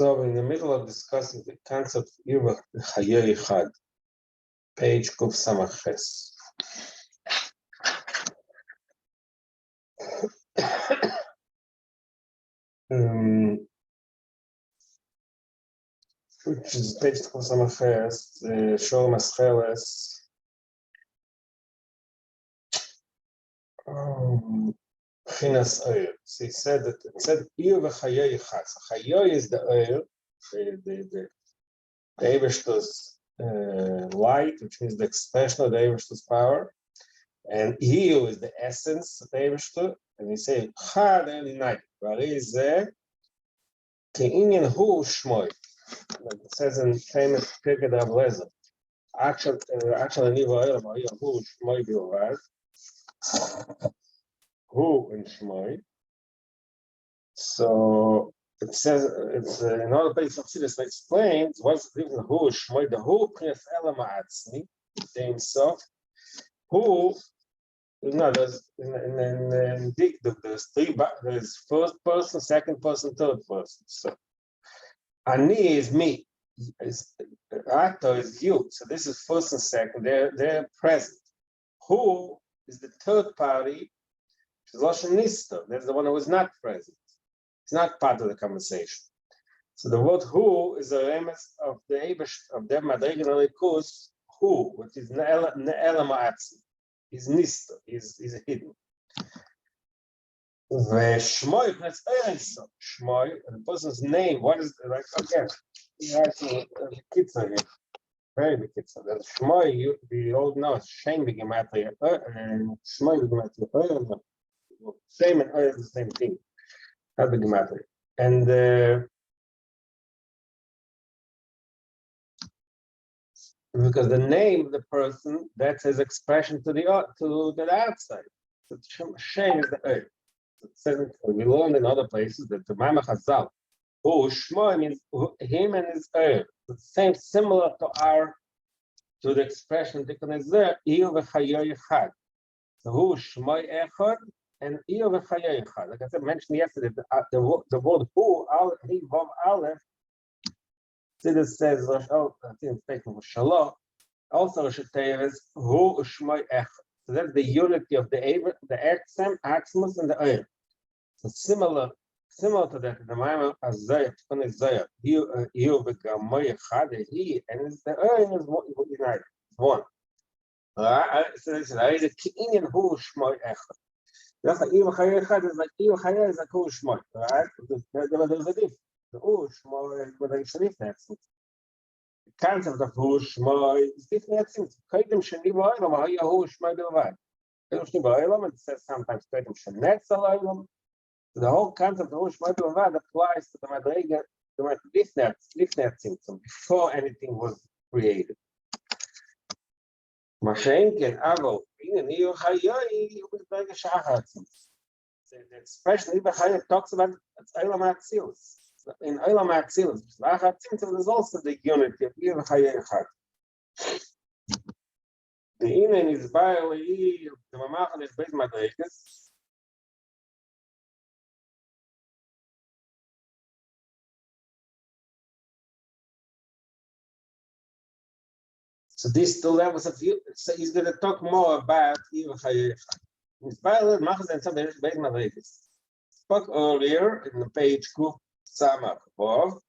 So in the middle of discussing the concept of shiur v'chayei, page Kuf Samach. Which is page Kuf Samach, Shor Mascheles. Chinas Oyer. So he said that it said shiur v'chayei. So Chayei is the Oyer, the Eibishter's light, which means the expression of the Eibishter's power, and shiur is the essence of the Eibishter. And he said Chad Elinai. Vari ze ke'inyan hu shmoi. It says in famous Pirkei Avlezer. Actually, Niva Oyer hu shmoi bilvad. Who in Shmoi. So it says it's in other places of Siddur explains what's the difference. Who Shmoi, the who Prius Elam Atzmi, the himself. Who, there's in Dikduk, there's three, there's first person, second person, third person. So Ani is me, Ato is you. So this is first and second, they're present. Who is the third party? That's the one who is not present. It's not part of the conversation. So the word who is a remes of the Eibush of the Madrigal Elikus, who, which is Ne'elam Atzi, is Nista, is hidden. Shmoi, that's so. Shmoi, the person's name, what is like again? He writes a kitzah here. Very big kitzah. That Shmoi, we all know it's Shem B'Gematria, and Shmoi B'Gematria. Same and oil is the same thing. Not the gematria. And because the name of the person, that's his expression to the outside. So Shem is the earth. It says we learned in other places that the Ma'amah Chazal, who Shmo means him and his earth. It's the same, similar to the expression Tikkun Ezer, shiur v'chayei chad. So who Shmo echad. And shiur v'chayei chad. Like I said, mentioned yesterday, the word who, he, vav, aleph, Siddur says, I think it's taken for Shalom, also Shetayr is who Shmoi echad. So that's the unity of the Aximus, and the Oyer. So similar to that, the Ma'amah Azayah, Tikkun Ezer, shiur v'gamoi echad, he and the Oyer is united, one. So this is the Ki'inyan who Shmoi echad. That's like shiur v'chayei chad is like shiur v'chayei is like who Shmoi, right? There's a difference. The who Shmoi is with a sharif accent. The concept of who Shmoi is different accents. Kaidim sheni ba'olam, ha'ya who Shmoi bilvad. Kaidim sheni ba'olam, it says sometimes kaidim shenetz alaylam. So the whole concept of who Shmoi bilvad applies to the madrega, the lifnei tzimtzum, before anything was created. Mashenken Avo, in shiur v'chayei, was like a shachar. The expression shiur v'chayei talks about Olam Atzilus. In Olam Atzilus, there's also the unity of shiur v'chayei chad. The Inen is by the Mamachan is based Madrigas. So these two levels of view, so he's going to talk more about shiur v'chayei chad. Inspired Machas and some based Madrigas. Spoke earlier in the page Kuf Samach above.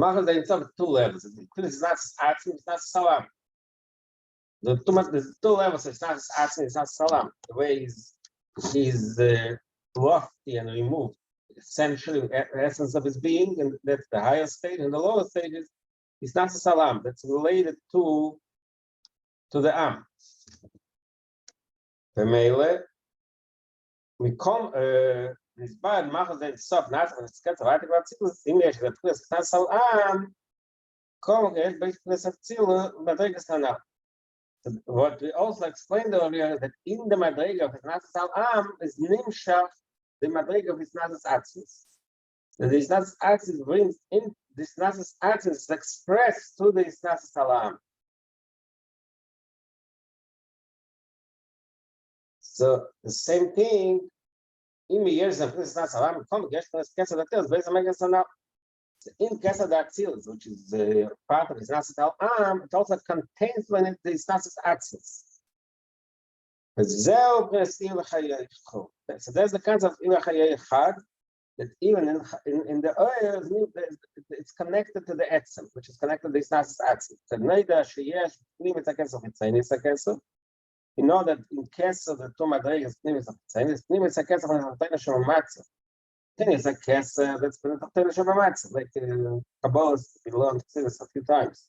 Machas and some two levels. It's not Atzmi, it's not Salam. There's two levels. It's not Atzmi, it's not Salam. The way he's lofty and removed, essentially the essence of his being, and that's the higher state. And the lower state is it's not a Salam. That's related to the Am. The Meile, we come. This bad Machas and Sof not when it's got to write about Tzilus. English that plus not Salam. Come get basically Tzilus, Madrigas Tanah. What we also explained earlier that in the Madriga of Isnas Salam is Nimshach, the Madriga of Isnas Atzis. And the Isnas Atzis brings in this Isnas Atzis is expressed to the Isnas Salam. So the same thing אם יש זה פרינס נס עולם, כל יש פרינס כסר דתירס, באיזה מגנס הנ"ל. In Kesed Atzilus, which is part of his Nasis Al-Am, it also contains when it is Nasis Atzilus. So there's the concept of Ilachayei Chad, that even in the oil, it's connected to the Etzem, which is connected to this Nasis Atzilus. The Neida Sheyesh, Pnimis HaKesef, Yitzainis HaKesef. You know that in Kesef, the two Madrigas, Pnimis HaKesef, Pnimis HaKesef, and Hatayna Shem Matzah. Then it's a case that's been a like Kabbalahs, we learned this a few times.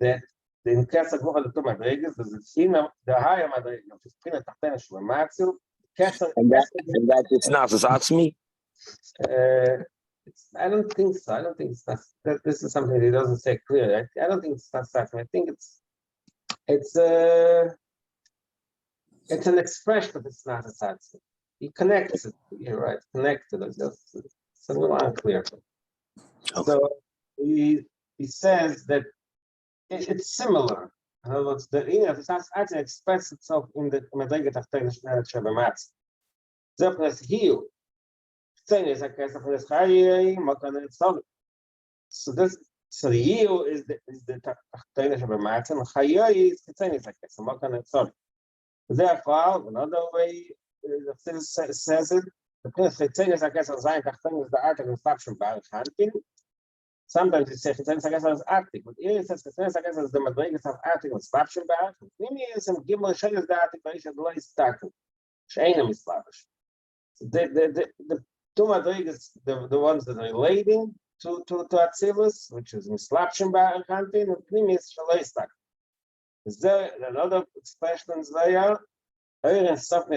That in case of the two Madrigas, the higher Madrigas, which is Pina Tachtena Shemamatsu, and that it's not as Atzmi? I don't think so. I don't think it's not. This is something he doesn't say clearly. I don't think it's not Atzmi. I think it's an expression, but it's not Atzmi. He connects it, you're right, connected it. It's a little unclear. Okay. So he says that it's similar. In other words, the Nasis actually expresses itself in the Madriga Tachtena Shebematz. Zepnes Hiu. So the Hiu is the Tachtena Shebematz, and Chayoi is Tzeni Zakes, Mokan Etzol. Therefore, another way the says it, the Prince Chitzenis HaKesef Zayin Tachtena is the article of Slapshim Baruch Hanpin. Sometimes it says Chitzenis HaKesef is article, but here it says Chitzenis HaKesef is the Madrigas of article of Slapshim Baruch. Nimi is in Gimel Shel is the article of Lo Yistaku. She'einem is Slavish. The two Madrigas, the ones that are relating to Atzilus, which is Slapshim Baruch Hanpin, and Nimi is Lo Yistaku. Is there another expression there? The Ein Sof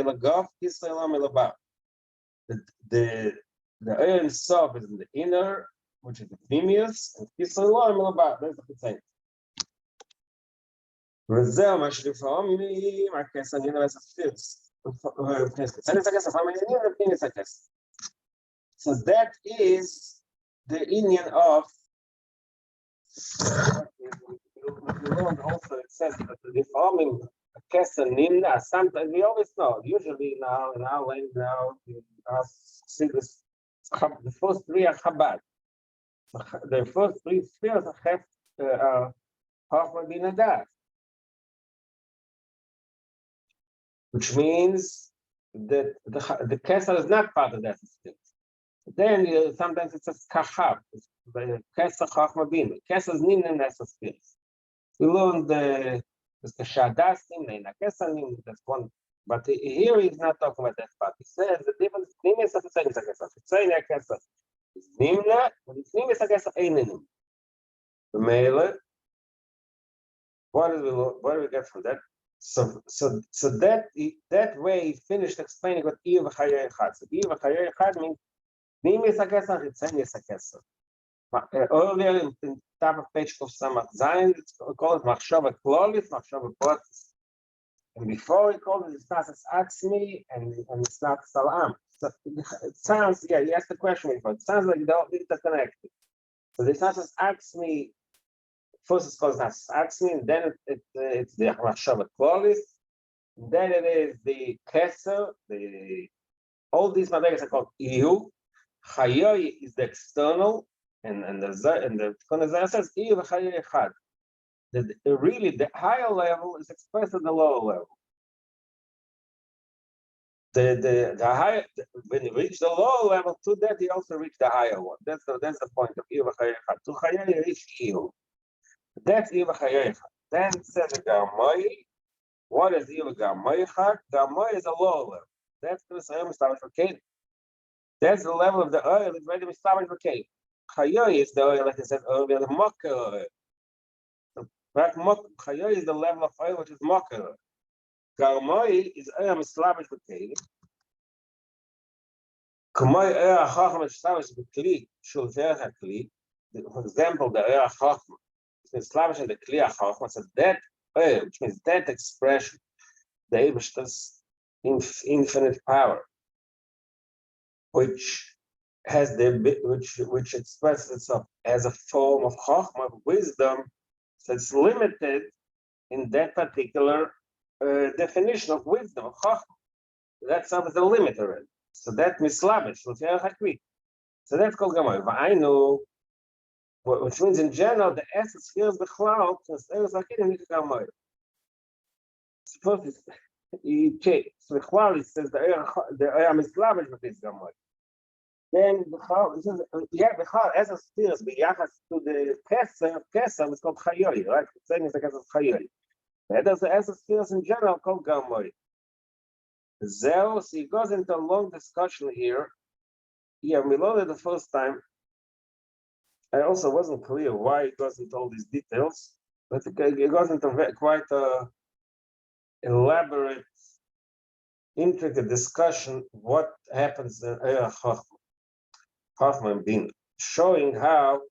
is in the inner, which is the Pnimius, and Kisleilom Milabah. That's the same. Rezel Mashrifami, Marquesa Nina So that is the Indian of. Also, it says that the forming Kesa Nimna, sometimes we always know, usually now in our language now, we see this, the first three are Chabad. The first three spheres are Chachma Bina Das. Which means that the Kesa is not part of that sphere. Then sometimes it says Kachab, the Kesa Chachma Bina. Kesa is Nimna Nesa spheres. We learned the Shadas Nimna, Kesa Nimna, that's one. But here he's not talking about that part. He says the difference Nimna is a Kesa. Tzayna Kesa is Nimna, but it's Nimna is a Kesa Einenim. The Mele. What do we get from that? So that way he finished explaining what Iyuv Chayei Echad. So Iyuv Chayei Echad means Nimna is a Kesa, Tzayna is a Kesa. Earlier in top of page of Samach Zayin, it's called Machshava Klolis, Machshava Potis. And before he called it, it's not as Atzmi and it's not Salam. So it sounds, yeah, he asked the question before. It sounds like they're interconnected. So it's not as Atzmi, first it's called not as Atzmi, and then it's the Machshava Klolis, and then it is the Keser, all these madrigas are called Iyu. Chayoi is the external. And the Konazar says Iyuv Chayei Echad. Really, the higher level is expressed at the lower level. The higher, when you reach the lower level, to that you also reach the higher one. That's the point of Iyuv Chayei Echad. To Chayei you reach Iyuv. That's Iyuv Chayei Echad. Then it says the Garmoi. What is Iyuv Garmoi Echad? Garmoi is a lower level. That's the Israel established for Canaan. That's the level of the oil that's ready to be established for Canaan. Chayoi is the oil, like I said earlier, the mocker oil. Chayoi is the level of oil which is mocker oil. Garmoi is oil established with Keli. Kamoi oil chacham established with Kli, shul zerach Kli. For example, the oil chacham is established in the Kli chacham. So that oil, which means that expression, the Eibishter's infinite power, which has which expresses itself as a form of chokhmah, of wisdom, so it's limited in that particular definition of wisdom of chokhmah. That itself is a limit already. So that mislabish, so that's called Gamoy. I know, which means in general, the essence feels the cloud, because it was like in Gamoy. Suppose so the cloud says the air mislabish, but it's Gamoy. Then the cloud, the cloud as a spheres, biyachas to the Kesser is called Chayori, right? The saying is like as a Chayori. That does the essence spheres in general called Gamoy. So he goes into a long discussion here. Yeah, we learned it the first time. I also wasn't clear why it goes into all these details, but it goes into quite a elaborate, intricate discussion what happens in Chachma and Bina, showing how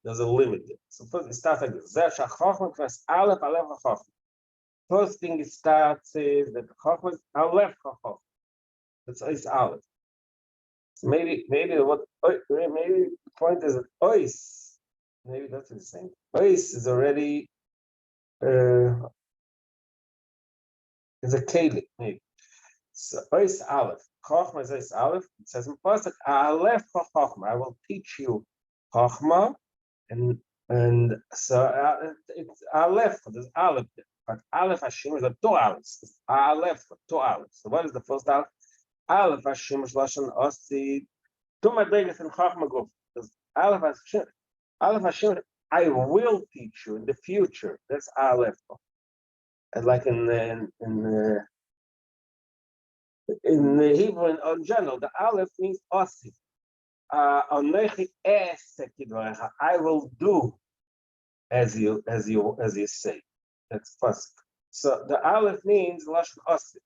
there's a limit there. So first it starts like this. First thing it starts is that Chachma is Aleph Chachma. It's Aleph. So maybe the point is that Ois, maybe that's what he's saying. Ois is already is a Keli, maybe. So Ois Aleph. Chachma is Ois Aleph. It says in Pasuk, Aleph Chachma. I will teach you Chachma, and so it's Aleph. There's Aleph there. But Aleph Hashim is a two Alephs. Aleph, two Alephs. So what is the first Aleph? Aleph Hashim is Lashon Osi. Two Madrigas in Chachma Guf. Aleph Hashim, I will teach you in the future. That's Aleph. And like in Hebrew in general, the Aleph means Osi. I will do as you say. That's first. So the Aleph means Lashon Osi.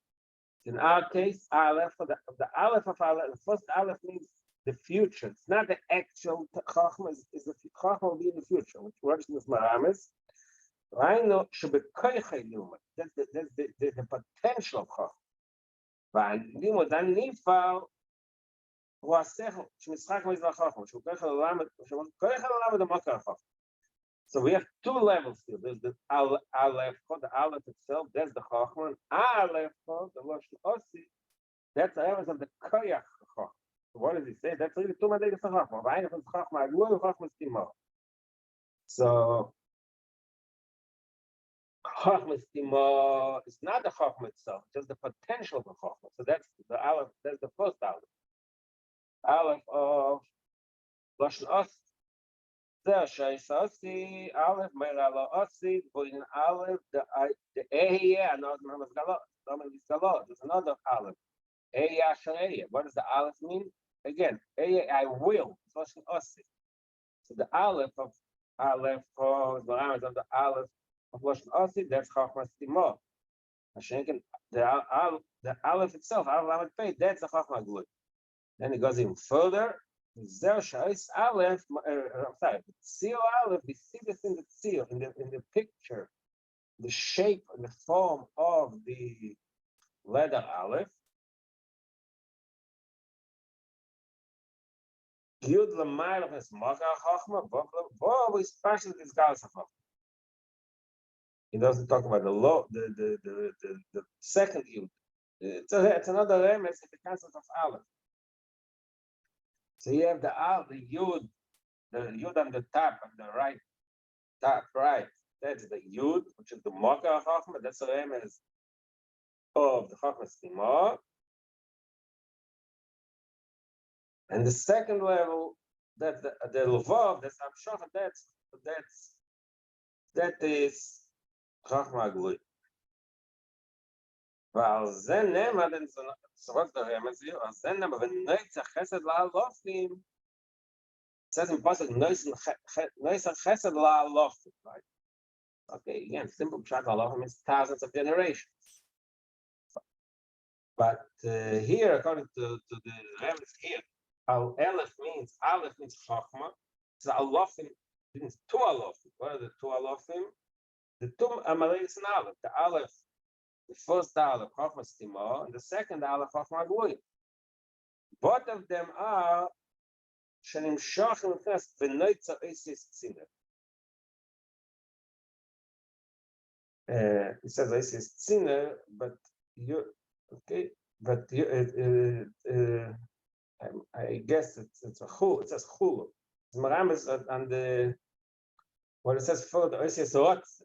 In our case, Aleph, the Aleph of Aleph, the first Aleph means the future. It's not the actual Chachma, is the Chachma will be in the future, which works in this Maramis. I know should be that's the potential of Chachma. But then Nifal was Sechel, Shmischach is Chachma, so we have two levels here. There's the Aleph, the Aleph itself, that's the Chachma, and Aleph, the Lashon Osi, that's the evidence of the Koyach Chachma. What does he say? That's really two Madrigas of Chachma. One is Chachma Aglu, Chachma Stima. So Chachma Stima is not the Chachma itself, just the potential of the Chachma. So that's the Aleph. That's the first Aleph. Aleph of Lashon Osi. There, Shais Osi, Aleph, Meirala Osi, Boin Aleph, the Ehyeh, and Namas Galot. There's another Aleph. Ehyeh Asher. What does the Aleph mean? Again, I will. It's Lashon Osi. So the Aleph of the Aleph of Lashon Osi, that's Chachma Stima. The Aleph itself, Aleph Pei, that's the Chachma Glut. Then it goes even further. Zer Shais Aleph, sorry, Seal Aleph. We see this in the seal, in the picture, the shape and the form of the letter Aleph. Yud Lamayl is Maga Chachma, Vav is partially this Galas Chachma. He doesn't talk about the second Yud. It's another remez in the concept of Aleph. So you have the Yud on the top, on the right, top right. That's the Yud, which is the Maga Chachma. That's the remez of the Chachma Stima. And the second level, that's the Lvav, that's Amshach, that is Chachma Agluy. Well, then Nema, then so what's the remez here? Then Nema, when Neitza Chesed La'alofim, it says in Pasuk, Neitza Chesed La'alofim, right? Okay, again, simple pshat La'alofim means thousands of generations. But here, according to the remez here, Aleph means Chachma. So Alofim means two Alofim. What are the two Alofim? The two Amalek's and Aleph. The Aleph, the first Aleph, Chachma Stima, and the second Aleph, Chachma Agluy. Both of them are Shenim Shachim Chas V'Noitza Eisis Tziner. It says Eisis Tziner, but you okay? But you I guess it's a chul. It says chulu. The Maram is on the what it says for the Oisius Rotz.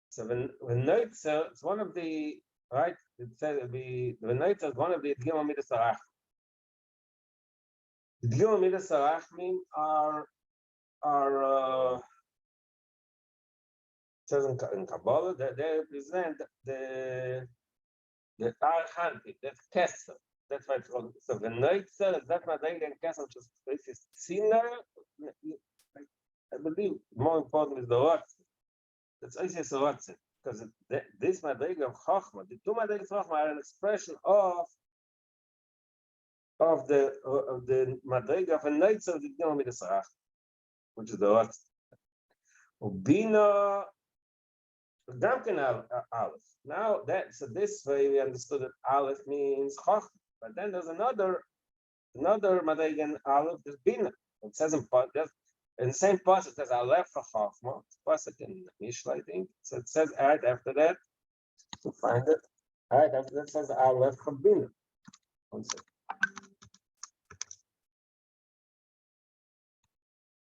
So when Neutzer, it's one of the right. It says the Neutzer is one of the Gimel Midas Arach. The Gimel Midas Arachim are says in Kabbalah that they represent the Archanti, that's Kesser. That's why it's called. So the Neutzer is that Madriga and Kesser, which is Sinner. I believe more important is the Rotz. That's Oisius Rotz, because this Madriga of Chochma, the two Madrigas of Chochma are an expression of the Madriga of a Neutzer of the Gimel Midas Arach, which is the Rotz. Ubina Damkin Aleph. Now so this way we understood that Aleph means Chochma, but then there's another Madrigan Aleph, there's Bina. It says in the same passage it says Aleph for Chochma. It's passage in Mishnah, I think. So it says right after that, to find it. Right after that it says Aleph for Bina. One second.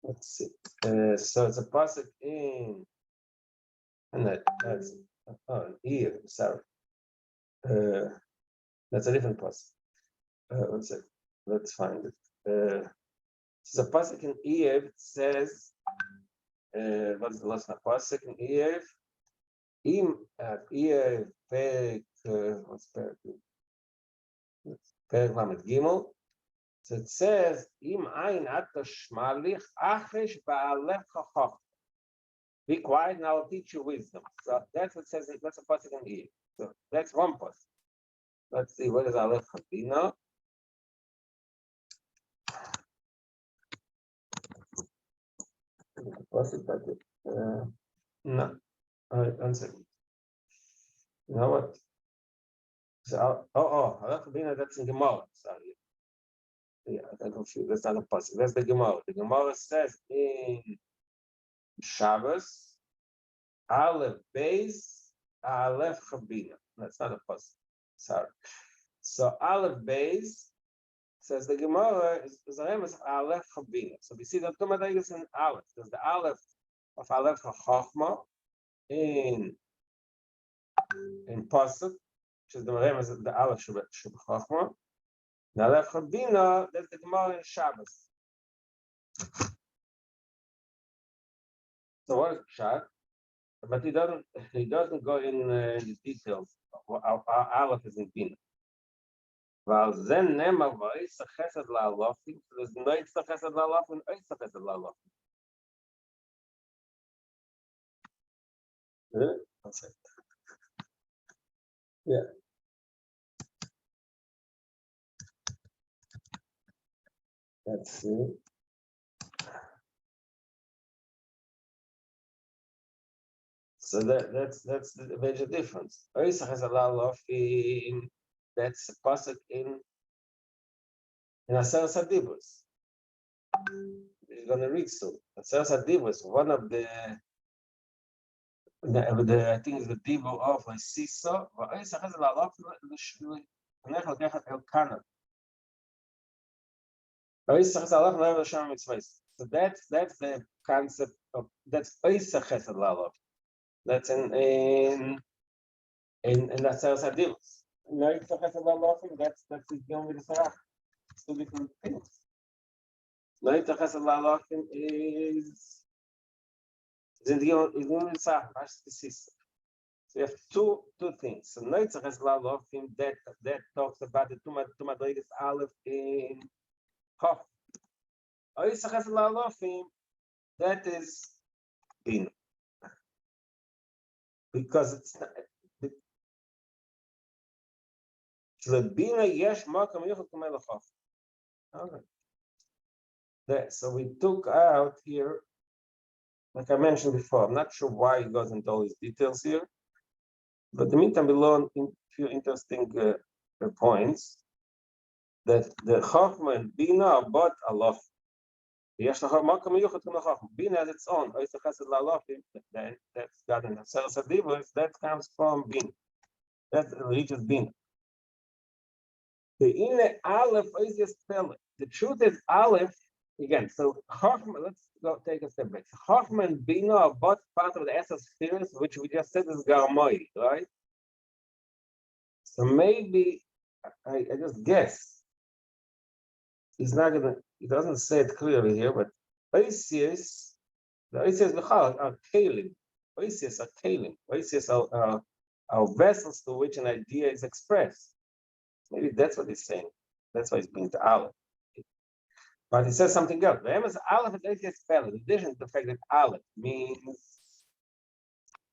Let's see. So it's a passage in, and that's an ear. Sorry, that's a different passage. One second. Let's find it. It's a passage in ear. It says, what's the last passage in ear? Im ear peg. What's peg? Peg Lamed Gimel. So it says, Im ein atash malich achish ba'alech chachach. Be quiet and I'll teach you wisdom. So that's what it says, that's a passage in here. So that's one passage. Let's see, what is Aleph Chabina? No. One second. You know what? So, Aleph Chabina, that's in Gemara. Sorry. Yeah, I'm confused. That's not a passage. That's the Gemara. The Gemara says in Shabbos, Aleph Beis, Aleph Chabina. That's not a passage. Sorry. So Aleph Beis says the Gemara is Aleph Chabina. So we see the two madrigas in Aleph. There's the Aleph of Aleph Chachma in Pasuk, which is the Remes of the Aleph Shub Chachma. Now, Aleph Chabina, that's the Gemara in Shabbos. So what is Pshat? But he doesn't go in the details. Our Aleph is in Bina. Well, then Nema V'Oisa Chesed LaAlofim. There's no Oisa Chesed LaAlofim, Oisa Chesed LaAlofim. That's it. Yeah. Let's see. So that's the major difference. Oisa has a lot of that's a pasuk in Aseres HaDibros. We're gonna read soon. Aseres HaDibros, one of the I think is the Dibur of Sisa. Oisa has a lot of Elkanah. Oisa has a lot of Hashem mitzvahs. So that's the concept of that's Oisa Chesed La'alov. That's in Aseres HaDibros. No, Oisa Chesed La'alov. That's the Yom Mitzvah. It's two different things. No, Oisa Chesed La'alov is in the Yom Mitzvah. So you have two things. So no Oisa Chesed La'alov that talks about the two madrigas Aleph in Chof. Oisa Chesed La'alov that is Bina. Because it's not Bina yesh makam yuchad kamei l'chof. Okay. So we took out here, like I mentioned before. I'm not sure why he goes into all these details here, but in the meantime, we learned a few interesting points that the Chachma and Bina are both alof. Bina has its own. That's got in Aseres HaDibros. That comes from Bina. That reaches Bina. The Ine Aleph is just spelling. the truth is Aleph, again, so Chochmah, let's go take a step back. Chochmah and Bina are both part of the essence spheres, which we just said is Garmoi, right? So maybe, I just guess, he's not gonna, he doesn't say it clearly here, but Oisius, the Oisius are Kalim. Oisius are Kalim. Oisius are vessels to which an idea is expressed. Maybe that's what he's saying. That's why he's being to Aleph. But he says something else. The Emes Aleph is Oisius spell. In addition to the fact that Aleph means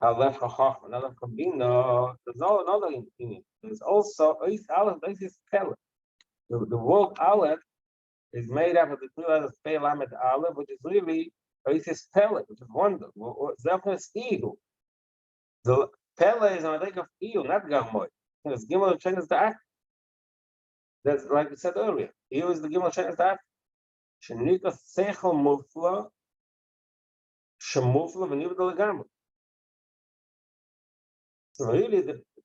Aleph HaChochmah, Aleph HaBina, there's another meaning. There's also Aleph Oisius spell. The word Aleph is made up of the two letters Pei Lamed Aleph, which is really Oisius Pele, which is wonder. Therefore, it's Ihu. The Pele is a like of Ihu, not Garmoy. It's Gimel Shenis Da'at. That's like we said earlier. Ihu is the Gimel Shenis Da'at. Shenika Seichel Mufla, Shemufla, V'Nivda Legamel. So really,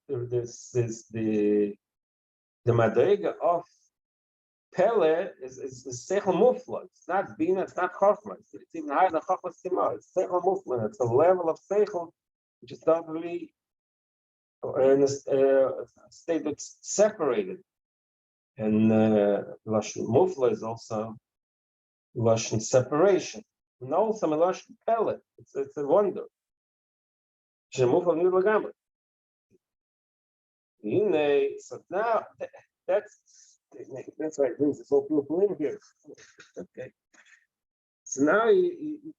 the Madrega of Pele is Seichel Mufla. It's not Bina, it's not Chochmah. It's even higher than Chochmah Sima. It's Seichel Mufla. It's a level of Seichel which is not really in a state that's separated. And Lashon Mufla is also Lashon separation. And also Lashon Pele. It's a wonder. Shemufla Nivla Gamel. So now that's why it brings this whole people in here. Okay. So now he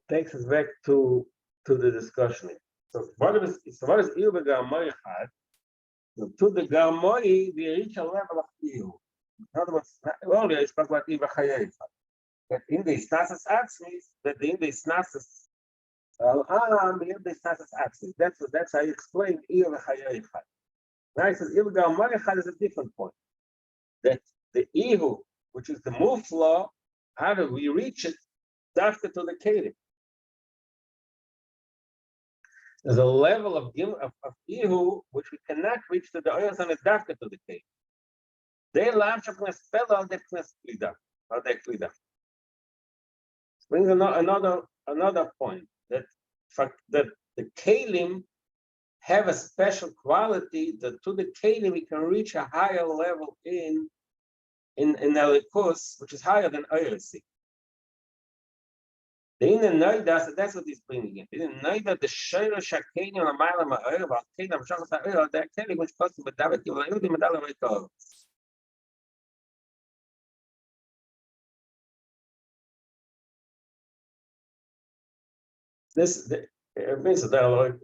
takes us back to the discussion. So what is Il Garmoy had? To the Garmoy, we reach a level of Il. In other words, earlier I spoke about Il B'Chayefa. That in the Snasis Atzmis, that in the Snasis that's how you explain Il B'Chayefa. Now he says Il Garmoy had is a different point. That the Ihu, which is the Mufla, how do we reach it? After to the Kelim. There's a level of Ihu which we cannot reach to the Oyas and the Dafka to the Kelim. They launch a spell on the Klida. Brings another point that the Kelim have a special quality that to the Kelim we can reach a higher level in Elikus, which is higher than Oyasi. The inner Noidas, that's what he's bringing in. The inner Noidas, the shiur Shakeni on a mile of my oil, about Kelim, Shachas Oil, they're telling which person with David, you will only medal make over. This means that dialogue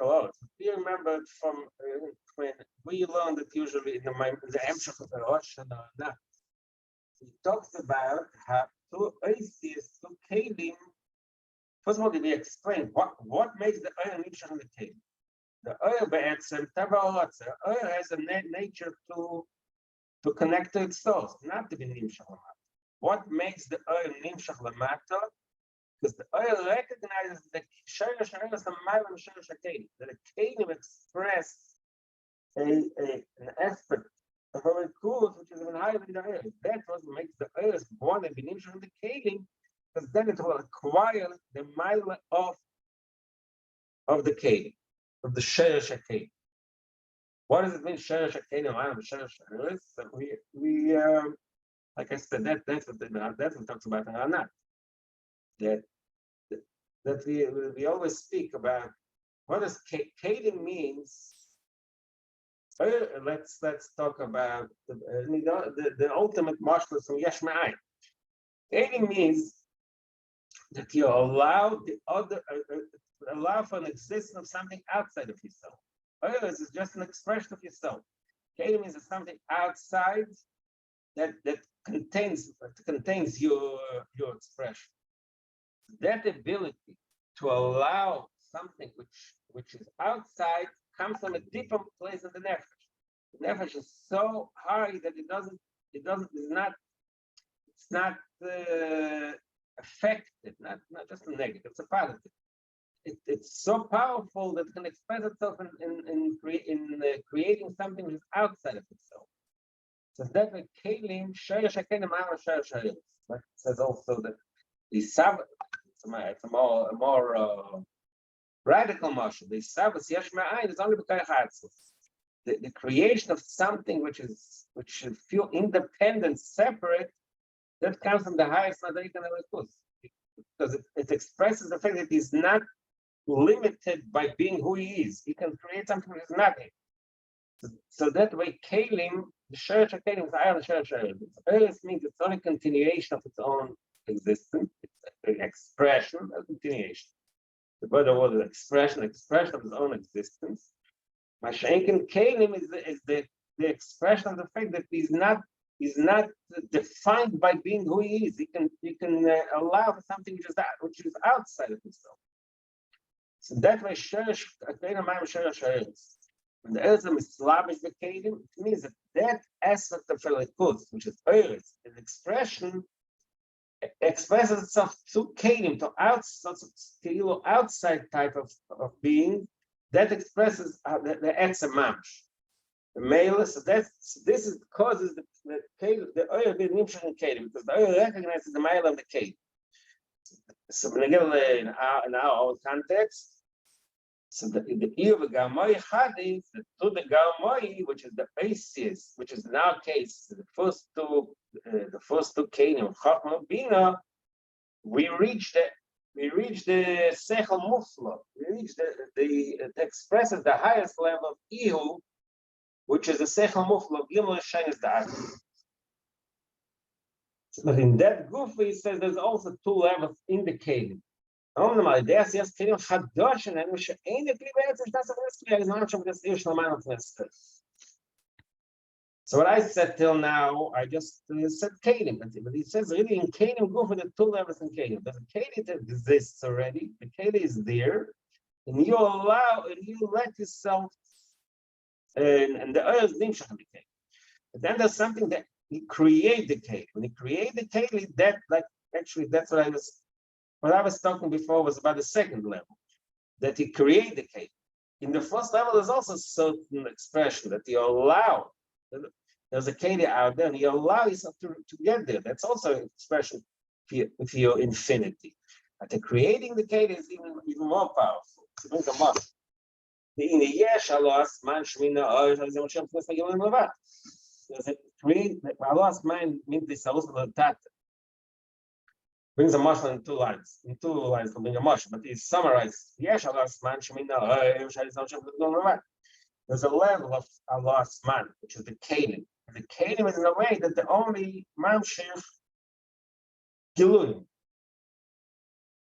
a lot. We remember from when we learned it usually in the Emshach of the Rosh Hashanah. He talks about how two Oisius, two Kelim. First of all, we explain what makes the oil nimshach in the Kelim. The oil be'etzem tavarotz. The oil has a nature to connect to its source, not to be nimshach lamata. What makes the oil nimshach lamata? Because the oil recognizes the shiur is the mile of shiur shakelim. That a kelim express an aspect of a record which is even higher than the oil. That's what makes the oil born and be nimshach in the kelim, because then it will acquire the mile of the kelim, of the shiur shakelim. What does it mean, shiur shakelim, mile of shiur shakelim? So we like I said, that's what talks about in Anat. That we always speak about what does Kedim means. Let's talk about the ultimate marshal from Yesh Ma'ayin. Kedim means that you allow the other allow for an existence of something outside of yourself. Others is just an expression of yourself. Kedim means something outside that contains your expression. That ability to allow something which is outside comes from a different place than the nefesh. The nefesh is so high that it's not affected, not just a negative, it's a positive. it's so powerful that it can express itself in creating something which is outside of itself. So that way, kelim shiur shekelim are shiur shiur. Like it says also that the Sabbath, it's a more radical mashal. The Sabbath yesh ma'ayin is only because the creation of something which should feel independent, separate, that comes from the highest Madrigan Elikus, because it expresses the fact that he's not limited by being who he is. He can create something which is nothing. So that way, kelim, the shiur shekelim is higher than shiur shiur. Earth means it's only continuation of its own existence. It's an expression, a continuation. The better word is expression of its own existence. Mashenkin kelim is the expression of the fact that he's not defined by being who he is. He can allow for something which is outside of himself. So that way, when the Ezra is slavish kelim, it means that aspect of Elikus, which is earth, an expression, expresses itself through kelim, to outside type of being that expresses the Etzem Mamsh. The male, so this is causes the oil being nimshach in kelim, because the oil recognizes the male of the kelim. So when again in our own context, so the Iyuv Gamoi Chadi, the Gamoi, which is the basis, which is in our case the first two kelim, Chachma Bina, we reach the Sechel Mufla. We reach it expresses the highest level of Ihu, which is the Sechel Mufla. Gimel Shein is the Adam. But in that goof, he says there's also two levels in the kelim. There's yes kelim chadosh, and which ain't the kelim is not so much. So what I said till now, I just said kelim, but he says really in kelim goof with the two levels in kelim. There's a kelim that exists already. The kelim is there, and you let yourself, and the oil is nimshach in the kelim. But then there's something that he create the kelim. When he create the kelim, that's what I was talking before was about the second level, that he create the kelim. In the first level, there's also certain expression that you allow. There's a kelim out there, and you allow yourself to get there. That's also an expression with your infinity. But the creating the kelim is even more powerful. To bring them up. In the yesh alos man shmina there's a create alos man means this alos tat. Brings a mashal in two lines. In two lines to bring a mashal, but it's summarized. Yesh alos man shmina there's a level of alos man, which is the kelim. The kelim is in a way that the only mamshir giluyim.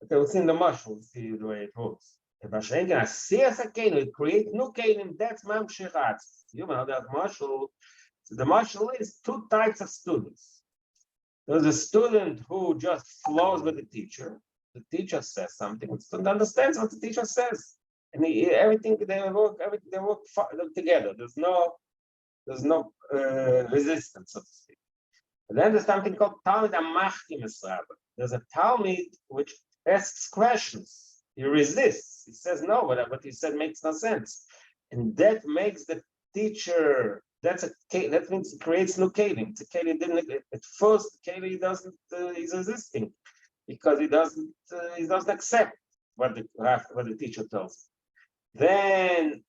Okay, we'll see in the mashal, we'll see the way it works. If I see as a kelim, create new kelim, that's mamshir arts. You know that mashal. So the mashal is two types of students. There's a student who just flows with the teacher. The teacher says something, the student understands what the teacher says, and everything they work together. There's no resistance, so to speak. And then there's something called Talmid Amachtim Esraba. There's a Talmid which asks questions. He resists. He says no, what he said makes no sense, and that makes the teacher. That means it creates no kelim. It's a kelim didn't at first. Kelim doesn't. He's resisting because he doesn't accept what the teacher tells him. Then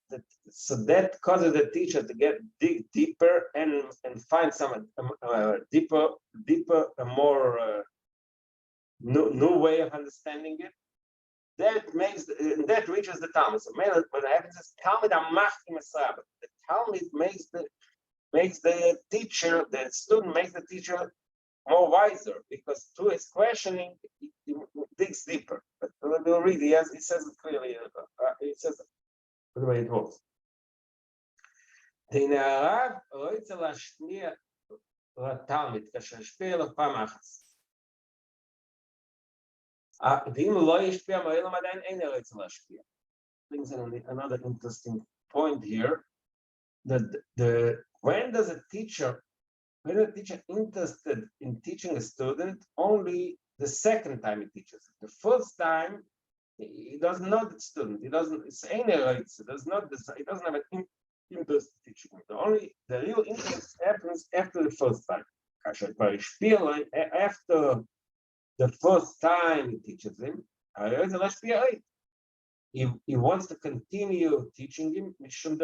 so that causes the teacher to dig deeper and find some deeper, a more new way of understanding it. That reaches the Talmud. So what happens is Talmud Amachtim Esraba. The Talmud makes the teacher, the student makes the teacher more wiser, because through his questioning he digs deeper. But we'll read. He says it clearly. He says it the way it works. The Narav roitze lashmiya laTalmid kasher shpil of pamachas. Brings in another interesting point here, that when a teacher interested in teaching a student, only the second time he teaches. The first time He doesn't know the student. He doesn't. It's any rights. He does not. He doesn't have an interest teaching. The real interest happens after the first time. After the first time he teaches him, he wants to continue teaching him because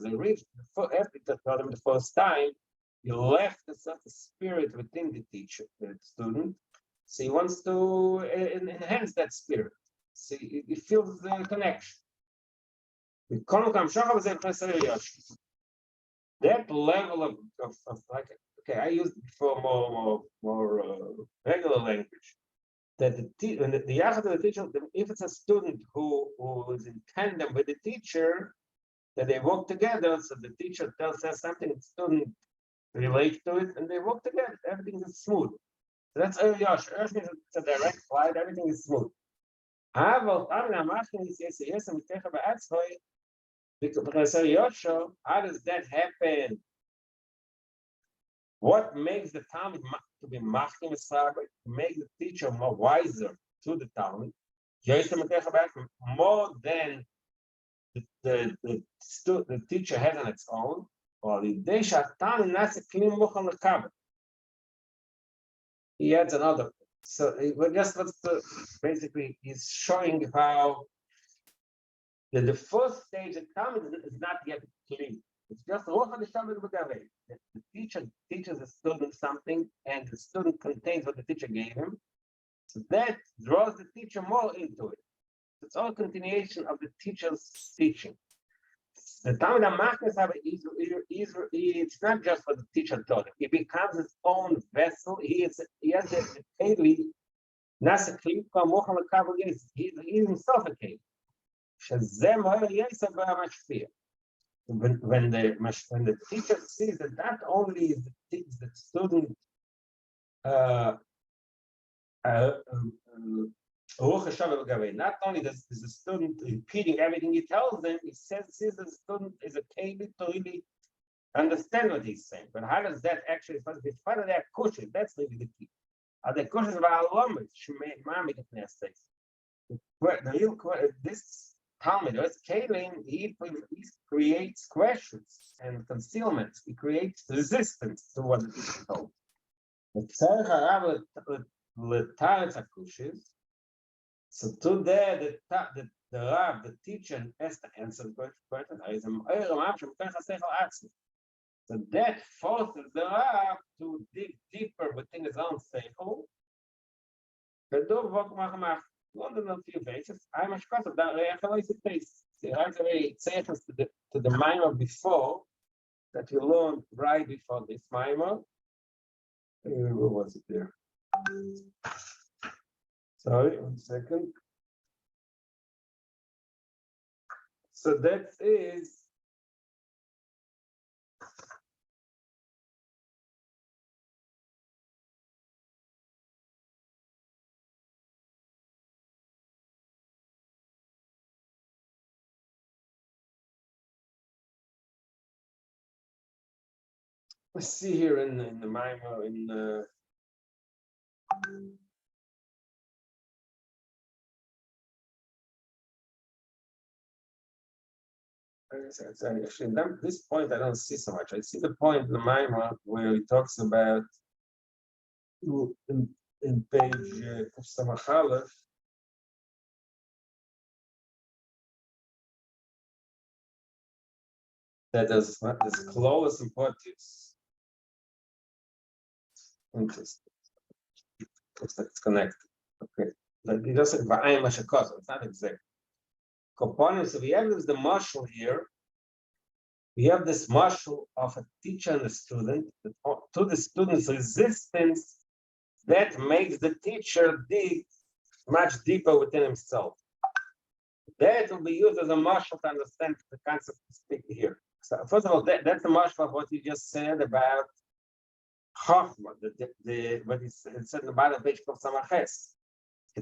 he reached after he taught him the first time, he left a certain spirit within the teacher, the student. So he wants to enhance that spirit. So he feels the connection. That level of like, okay, I used it before more regular language. That the yachad of the teacher, if it's a student who is in tandem with the teacher, that they work together. So the teacher says something, the student relates to it, and they work together. Everything is smooth. So that's Yosh. Yosh means it's a direct flight. Everything is smooth. However, I'm asking this, yes, I'm taking about Atzroy. Because Yosho, how does that happen? What makes the Talmud to be machim esrabah, make the teacher more wiser to the Talmud? More than the teacher has on its own, or he adds another. So basically he's showing how the first stage of Talmud is not yet clean. It's just the teacher teaches the student something, and the student contains what the teacher gave him. So that draws the teacher more into it. It's all continuation of the teacher's teaching. The Talmud HaMachnes it's not just what the teacher taught him. He becomes his own vessel. He has the keli, nasa kli, he's himself a keli. When the teacher sees that not only is the student not only does the student repeating everything he tells them, he sees the student is a keli to really understand what he's saying. But how does that actually, it's part of that kushes, that's really the key. The kushes of our lamas, the real this Talmud, he creates questions and concealments. He creates resistance to what the teacher told. So today, the Rav, the teacher, has to answer the question. So that forces the Rav to dig deeper within his own seichel. London on few bases. I'm a shkos of that. I feel like it takes to the mimer before that we learned right before this mimer. Where was it there? Sorry, 1 second. So that is. Let's see here in the Maimar actually at this point I don't see so much. I see the point in the Maimar where he talks about in page Samachalef. That there's Chloris and Portius. Interesting. Looks like it's connected. Okay. Like he doesn't ba'ayim mashakos. It's not exact. Components. So we have the marshal here. We have this marshal of a teacher and a student. To the student's resistance, that makes the teacher dig much deeper within himself. That will be used as a marshal to understand the concept to speak here. So first of all, that's the marshal of what you just said about Chachma, what is said in the bottom page of Samaches.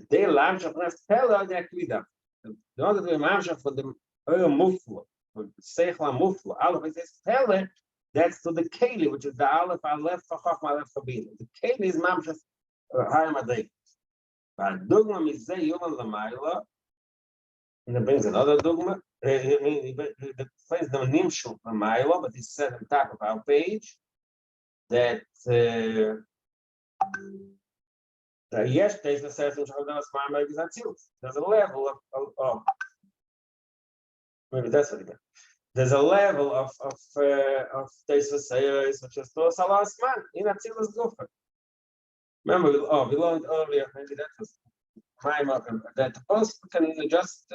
They launch of this Pella, they Aklida. In order to launch for the Mufla, for the Seichla Mufla, Aleph is Pella, that's to the Keli, which is the Aleph, Aleph for Chachma, Aleph for Bina. The Keli is Mamshas Haramadei. והדוגמה מזה יומן למעלה, and it brings another dogma. The place the nimshul l'maylo, but he said on top of our page that yes, there's a certain there's a level of maybe that's what it meant. There's a level of Teisvasayos, which is to Salas man in Atzilus Gufa. Remember, we learned earlier, maybe that was time of that the post can just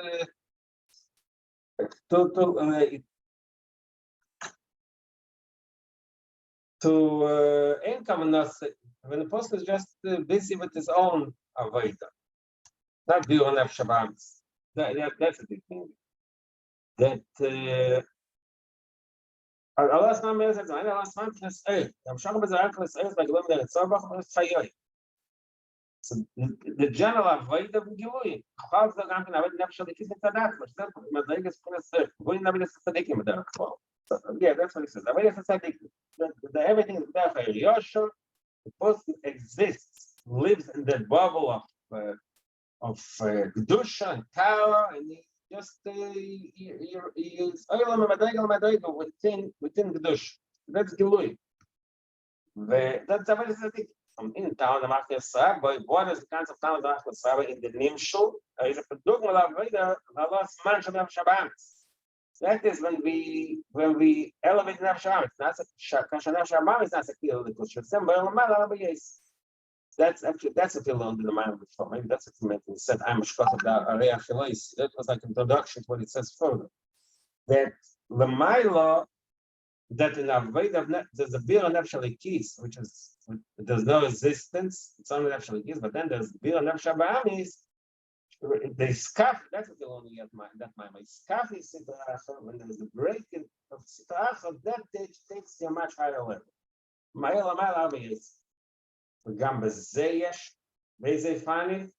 to income when the person is just busy with his own avodah, not be on Shabbos. That's a big thing. That Allah Subhanahu says, "I Allah Subhanahu plus eight. I'm sure about the plus eight by going there. It's over plus shiur." So the general avodah of Gilui. How is the game to avoid nefesh the kiss in Tadat? But then Madrig is plus eight. Going to be the tzaddikim with that. Yeah, that's what he says. Avodah is tzaddik. Everything is there for Yosher. The person exists, lives in that bubble of kedusha and power, and he just is olam madrigal within kedusha. That's Gilui. That's a very tzaddik. In town, the Machne Yisrael, but what is the concept of town the Machne Yisrael in the Nimshul? Is a dogma of Veda, the last mention of Shabbat. That is when we elevate the Shabbat. That's a Shabbat is not a kill the Kush. That's what you learned in the mind before. Maybe that's what you meant when you said I'm a Shkot of the Area Filis. That was like introduction to what it says further. That the Maila that in Aveda there's a Bir Nefesh Alikis, which is there's no resistance, it's only Nefesh Alikis, but then there's Bir Nefesh Ba'amis, they scaff, that's what they only get that my scaff is Sitaracha, when there's a break of Sitaracha, that takes you a much higher level. Ma'el Amal is Gam Bezeyesh, Bezei Fani.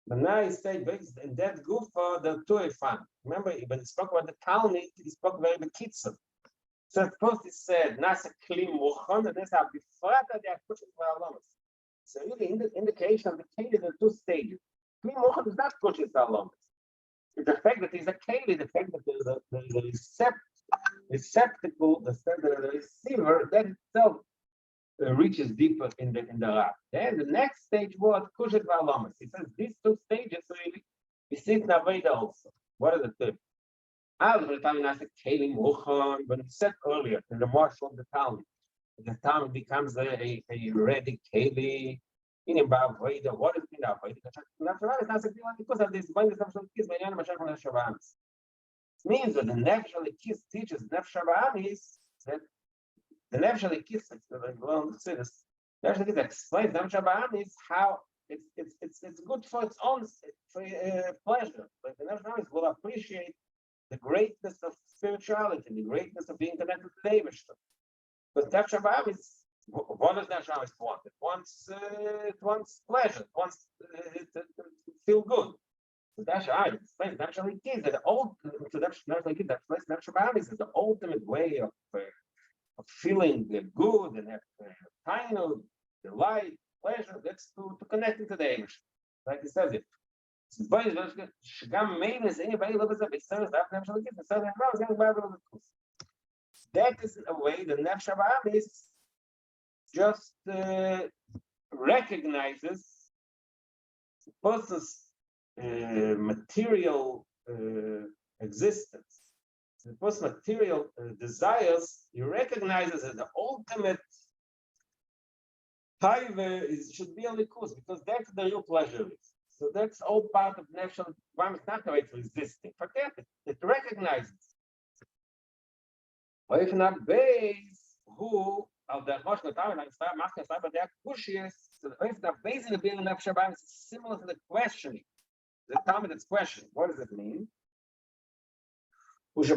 But now he said, in that gufa, the two fun. Remember, when he spoke about the Talmud, he spoke very bekitzer. So first he said, "Nasa kli muchon," and that's how befrata they are pushing for alamas. So really, indication of the keli, the two stages. Kli muchon is not pushing for alamas. It's the fact that he's a keli, the fact that the receptacle, the receiver, that itself reaches deeper in the rock. Then the next stage was kushet v'alamas. He says these two stages really we see in Aveda also. What are the two? When we said earlier in the marshal of the Talmud becomes a ready keli in Aveda. What is in Aveda? Because of this means that the natural kiss teaches nefesh that the Nefesh Alikis, explains Nefesh is how it's good for its own pleasure. But the Nefesh will appreciate the greatness of spirituality, the greatness of being connected to the Eibishter. But Nefesh is what does Nefesh want? It wants pleasure. It wants to feel good. So Nefesh explains Nefesh Alikis that Nefesh is the ultimate way of feeling good and have kind of delight, pleasure, that's to connect into the image. Like he says it. That is a way the Nefesh Ba'amis just recognizes the person's material existence. The post-material desires, he recognizes that the ultimate taiva should be a likus, because that's the real pleasure. So that's all part of national one is not the way to resisting. Forget it. It recognizes. Or if not base, who of the emotional time and start marking but they are pushes. So if the base in the building of Shabbat is similar to the questioning. The time that's questioning. What does it mean? In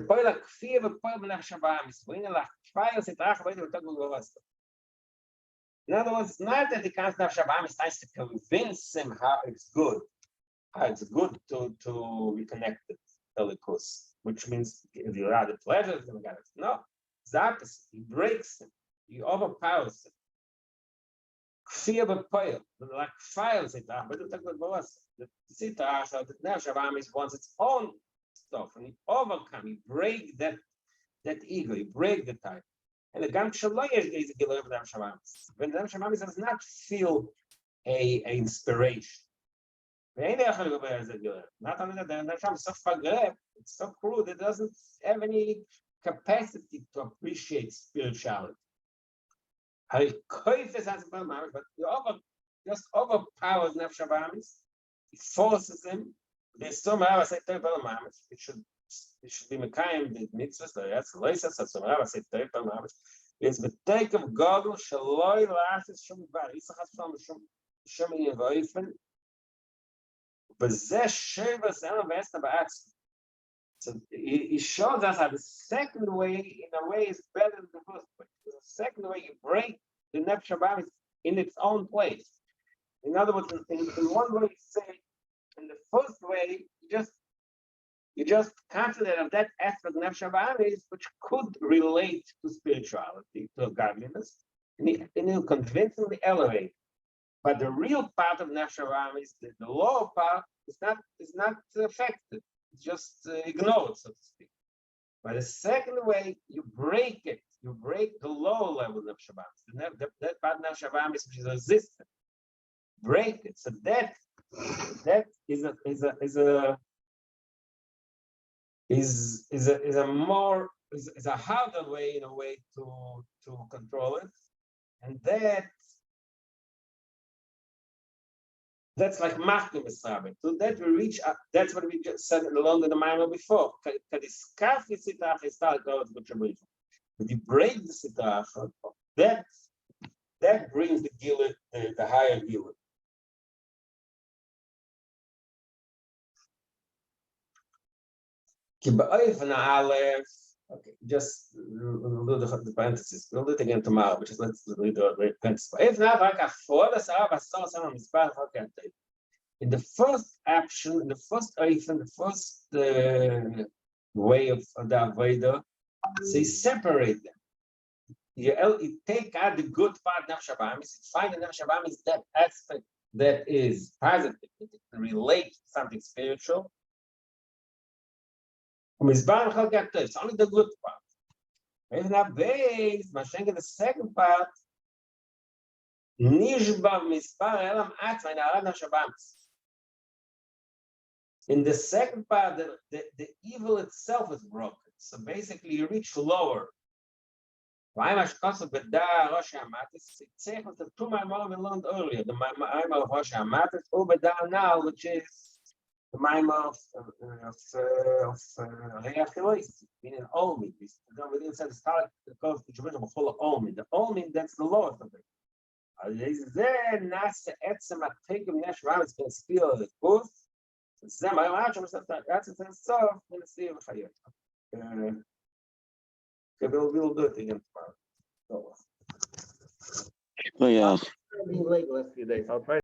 other words, not that the concept of Shabbat is tries to convince him how it's good to be connected to the Likus, which means if you are the pleasure, no, it's the opposite. He breaks him. you overpower it. Fear b'poil, like files it up, but it's good boss. The sitach, the nefesh is wants its own stuff, and you overcome, you break that ego, you break the type. And the gam shaloyesh is a gilev nefesh. When the nefesh does not feel a inspiration. Not only that, the nefesh is so forget, it's so crude, it doesn't have any capacity to appreciate spirituality. But you just overpowers nefesh habamis. It forces him. There's some say it should be mekayim the mitzvahs. That's loisas. So say it's the take of Godel shaloi lasis shum bar. Isachas shum yevoifen. Bezeh shevas elam v'esna ba'atzim. So he shows us how the second way, in a way, is better than the first way. The second way, you break the nefesh habamis in its own place. In other words, in one way, you say, in the first way, you just consider of that aspect of nefesh habamis which could relate to spirituality, to godliness, and you convincingly elevate. But the real part of nefesh habamis, the lower part, is not affected. It's just ignored, so to speak. By the second way, you break it. You break the lower level of nefesh habamis. That part of nefesh habamis which is resistant. Break it. So that is a harder way, in a way, to control it, and that's like machkim esrabet. So that we reach. That's what we just said along in the Maimon before. When you break the sitach, that brings the gilud, the higher gilud. Okay, just we'll do the parentheses. We'll do it again tomorrow, but just let's read the parentheses. In the first action, in the first oifen, the first way of the avodah, so you separate them. You take out the good part nefesh habamis. You find the nefesh habamis that aspect that is positive, it relates to something spiritual. It's only the good part. If not base, Mashenga, the second part, in the second part, the evil itself is broken. So basically, you reach lower. It's the two Maimon we learned earlier. The Maimon of Rosh Hamatis, now, which is the Maimon of Reachilois, meaning Olmi. We didn't say the start because the Jerusalem full of Olmi. The Olmi, that's the lowest of it. That's the course. We'll do it again tomorrow. Oh, yeah. Late last few days. I'll try.